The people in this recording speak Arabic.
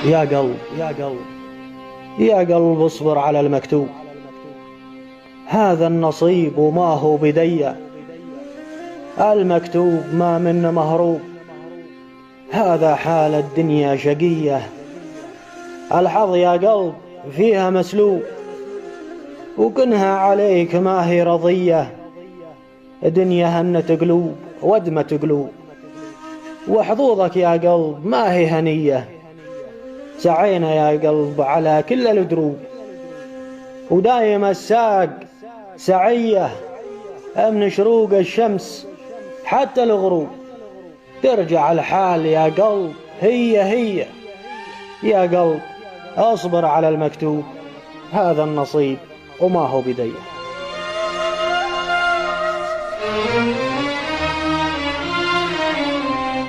يا قلب يا قلب يا قلب اصبر على المكتوب. هذا النصيب وما هو بدي، المكتوب ما منه مهروب. هذا حال الدنيا شقية، الحظ يا قلب فيها مسلوب. وكنها عليك ما هي رضية، دنيا هنة قلوب ودمة قلوب. وحظوظك يا قلب ما هي هنية، سعينا يا قلب على كل الدروب. ودايم الساق سعية من شروق الشمس حتى الغروب. ترجع الحال يا قلب هي يا قلب اصبر على المكتوب. هذا النصيب وما هو بديه.